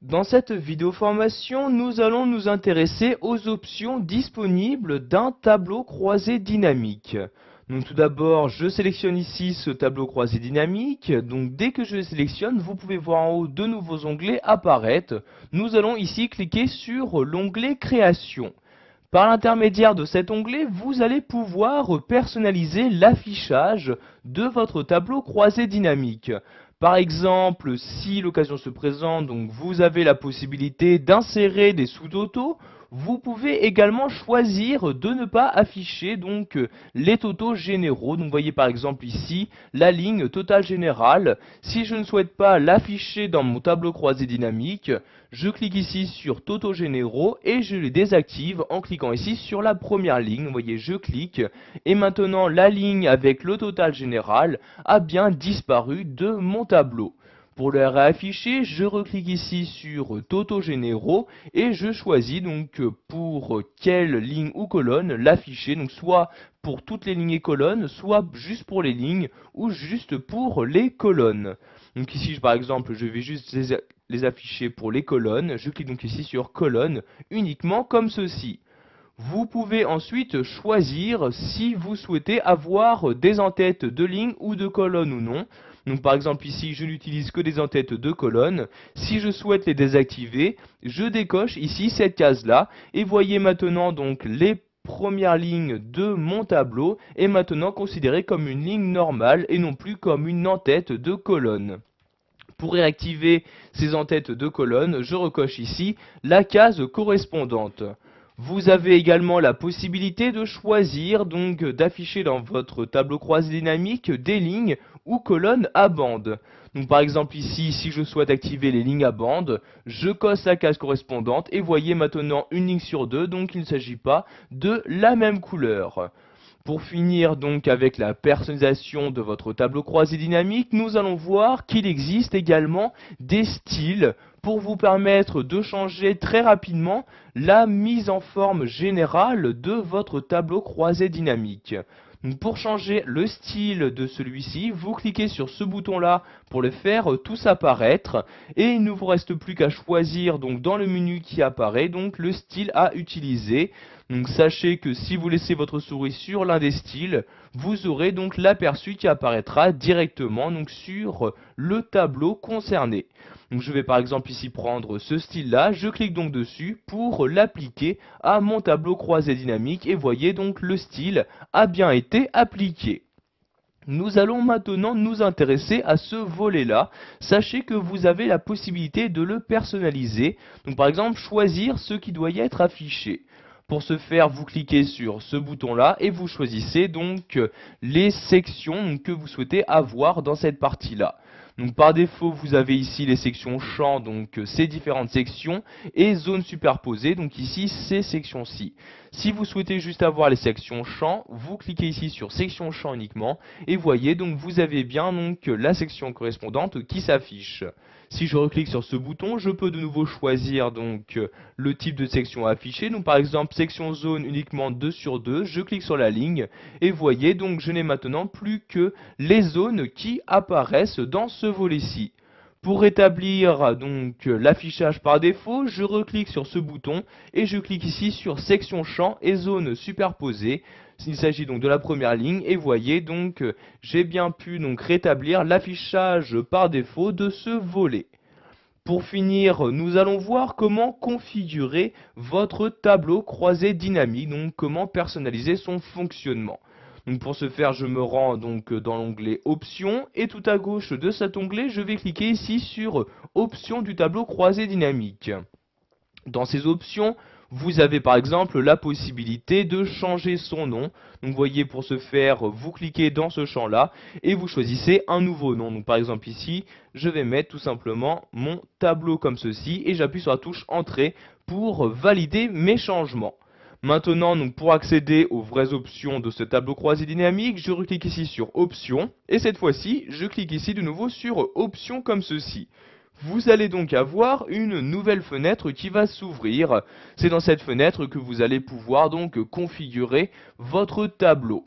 Dans cette vidéo formation, nous allons nous intéresser aux options disponibles d'un tableau croisé dynamique. Donc tout d'abord, je sélectionne ici ce tableau croisé dynamique. Donc dès que je le sélectionne, vous pouvez voir en haut de nouveaux onglets apparaître. Nous allons ici cliquer sur l'onglet Création. Par l'intermédiaire de cet onglet, vous allez pouvoir personnaliser l'affichage de votre tableau croisé dynamique. Par exemple, si l'occasion se présente, donc vous avez la possibilité d'insérer des sous-totaux. Vous pouvez également choisir de ne pas afficher les totaux généraux. Donc vous voyez par exemple ici la ligne totale générale. Si je ne souhaite pas l'afficher dans mon tableau croisé dynamique, je clique ici sur totaux généraux et je les désactive en cliquant ici sur la première ligne. Vous voyez, je clique et maintenant la ligne avec le total général a bien disparu de mon tableau. Pour le réafficher, je reclique ici sur totaux généraux et je choisis pour quelle ligne ou colonne l'afficher, donc soit pour toutes les lignes et colonnes, soit juste pour les lignes ou juste pour les colonnes. Donc ici par exemple je vais juste les afficher pour les colonnes, je clique donc ici sur colonne uniquement comme ceci. Vous pouvez ensuite choisir si vous souhaitez avoir des en-têtes de lignes ou de colonnes ou non. Donc par exemple ici je n'utilise que des en-têtes de colonnes. Si je souhaite les désactiver, je décoche ici cette case là et voyez maintenant donc les premières lignes de mon tableau est maintenant considérée comme une ligne normale et non plus comme une en-tête de colonne. Pour réactiver ces en-têtes de colonne, je recoche ici la case correspondante. Vous avez également la possibilité de choisir d'afficher dans votre tableau croisé dynamique des lignes ou colonnes à bande. Donc par exemple ici, si je souhaite activer les lignes à bande, je coche la case correspondante et voyez maintenant une ligne sur deux, donc il ne s'agit pas de la même couleur. Pour finir donc avec la personnalisation de votre tableau croisé dynamique, nous allons voir qu'il existe également des styles pour vous permettre de changer très rapidement la mise en forme générale de votre tableau croisé dynamique. Donc pour changer le style de celui-ci, vous cliquez sur ce bouton-là pour le faire tous apparaître et il ne vous reste plus qu'à choisir dans le menu qui apparaît le style à utiliser. Donc sachez que si vous laissez votre souris sur l'un des styles, vous aurez l'aperçu qui apparaîtra directement sur le tableau concerné. Donc je vais par exemple ici prendre ce style-là, je clique donc dessus pour l'appliquer à mon tableau croisé dynamique et voyez le style a bien été appliqué. Nous allons maintenant nous intéresser à ce volet-là. Sachez que vous avez la possibilité de le personnaliser. Donc par exemple, choisir ce qui doit y être affiché. Pour ce faire, vous cliquez sur ce bouton-là et vous choisissez les sections que vous souhaitez avoir dans cette partie-là. Donc par défaut, vous avez ici les sections champs, ces différentes sections, et zones superposées, donc ici ces sections-ci. Si vous souhaitez juste avoir les sections champs, vous cliquez ici sur section champ uniquement, et voyez vous avez bien la section correspondante qui s'affiche. Si je reclique sur ce bouton, je peux de nouveau choisir le type de section à afficher. Donc par exemple section zone uniquement 2 sur 2, je clique sur la ligne et voyez je n'ai maintenant plus que les zones qui apparaissent dans ce volet-ci. Pour rétablir l'affichage par défaut, je reclique sur ce bouton et je clique ici sur section champ et zone superposée. Il s'agit de la première ligne et voyez j'ai bien pu rétablir l'affichage par défaut de ce volet. Pour finir, nous allons voir comment configurer votre tableau croisé dynamique, donc comment personnaliser son fonctionnement. Donc pour ce faire, je me rends dans l'onglet Options et tout à gauche de cet onglet, je vais cliquer ici sur Options du tableau croisé dynamique. Dans ces options, vous avez par exemple la possibilité de changer son nom. Donc vous voyez, pour ce faire, vous cliquez dans ce champ-là et vous choisissez un nouveau nom. Donc par exemple ici, je vais mettre tout simplement mon tableau comme ceci et j'appuie sur la touche Entrée pour valider mes changements. Maintenant, pour accéder aux vraies options de ce tableau croisé dynamique, je reclique ici sur Options et cette fois-ci, je clique ici de nouveau sur Options comme ceci. Vous allez donc avoir une nouvelle fenêtre qui va s'ouvrir. C'est dans cette fenêtre que vous allez pouvoir configurer votre tableau.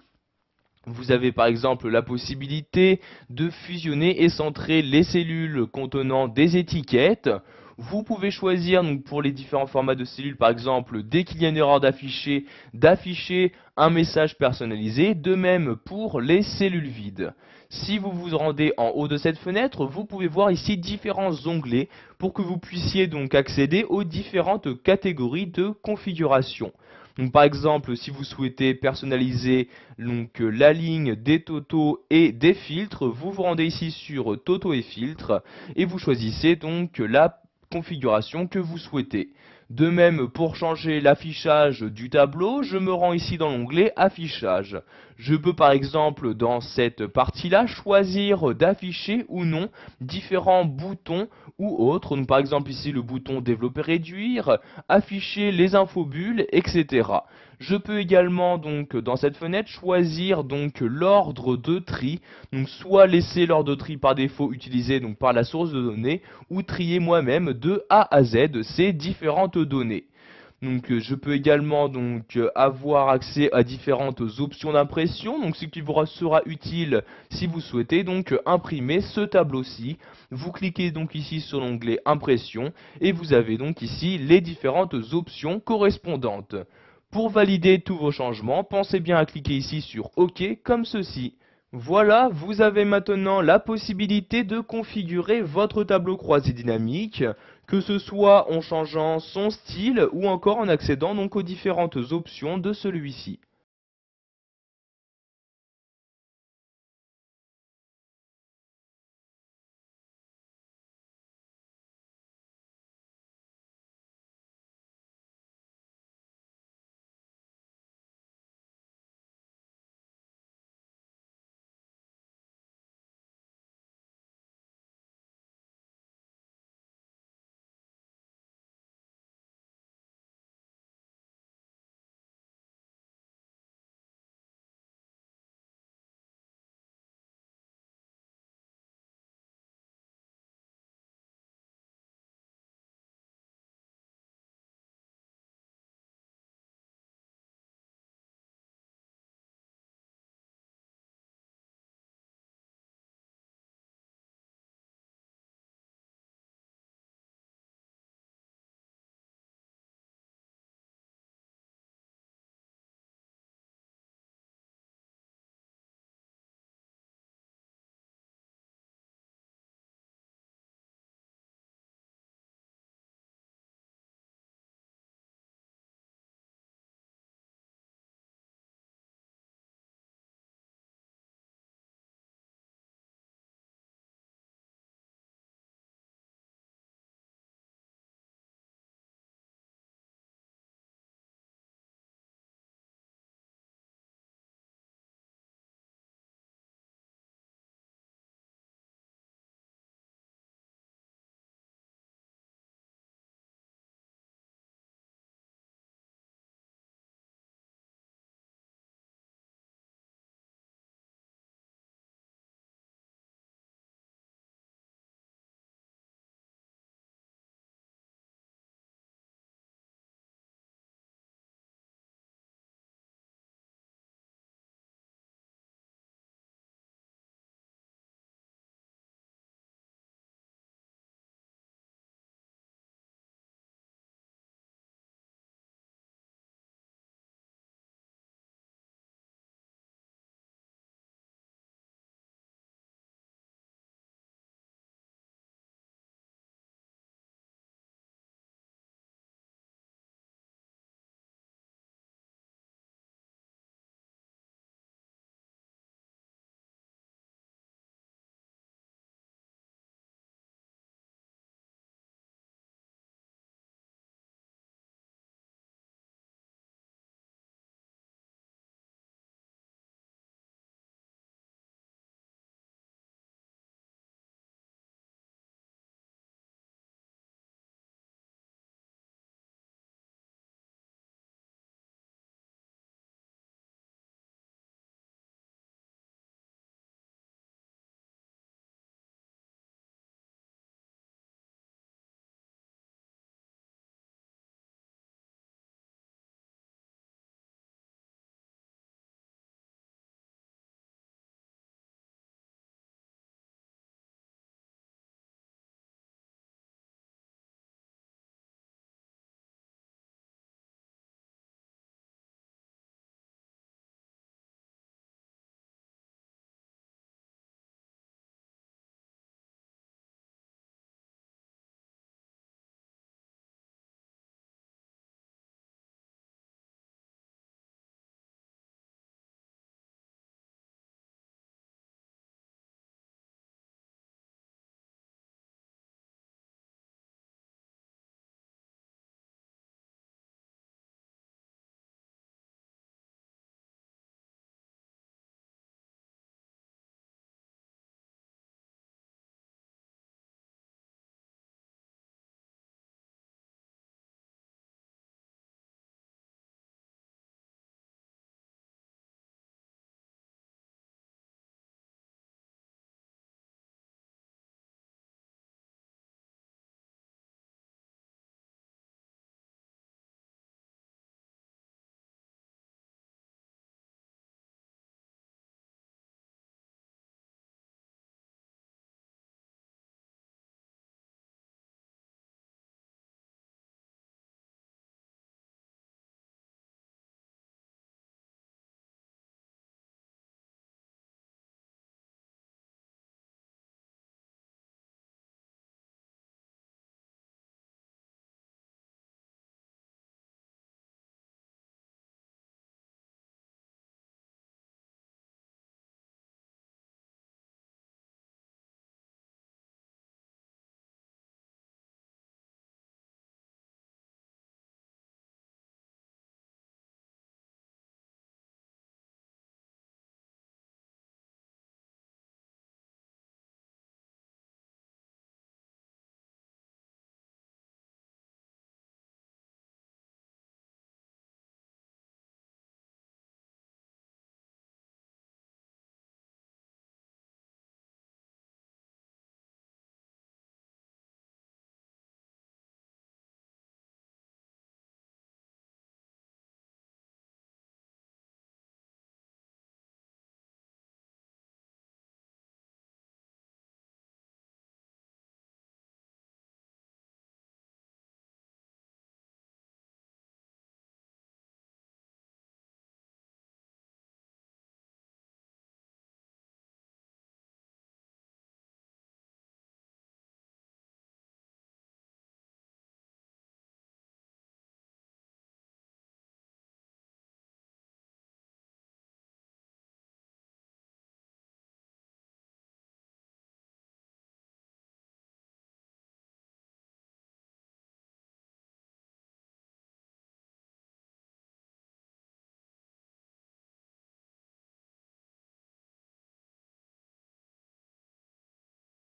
Vous avez par exemple la possibilité de fusionner et centrer les cellules contenant des étiquettes Vous pouvez choisir donc pour les différents formats de cellules, par exemple, dès qu'il y a une erreur d'afficher un message personnalisé, de même pour les cellules vides. Si vous vous rendez en haut de cette fenêtre, vous pouvez voir ici différents onglets pour que vous puissiez donc accéder aux différentes catégories de configuration. Donc, par exemple, si vous souhaitez personnaliser la ligne des totaux et des filtres, vous vous rendez ici sur Totaux et filtres et vous choisissez donc la configuration que vous souhaitez. De même, pour changer l'affichage du tableau, je me rends ici dans l'onglet Affichage. Je peux par exemple dans cette partie-là choisir d'afficher ou non différents boutons ou autres. Donc, par exemple ici le bouton Développer réduire, afficher les infobules, etc. Je peux également donc dans cette fenêtre choisir donc l'ordre de tri, donc soit laisser l'ordre de tri par défaut utilisé donc par la source de données ou trier moi-même de A à Z ces différentes données. Donc je peux également donc avoir accès à différentes options d'impression, donc ce qui vous sera utile si vous souhaitez donc imprimer ce tableau-ci. Vous cliquez donc ici sur l'onglet Impression et vous avez donc ici les différentes options correspondantes. Pour valider tous vos changements, pensez bien à cliquer ici sur OK comme ceci. Voilà, vous avez maintenant la possibilité de configurer votre tableau croisé dynamique, que ce soit en changeant son style ou encore en accédant donc aux différentes options de celui-ci.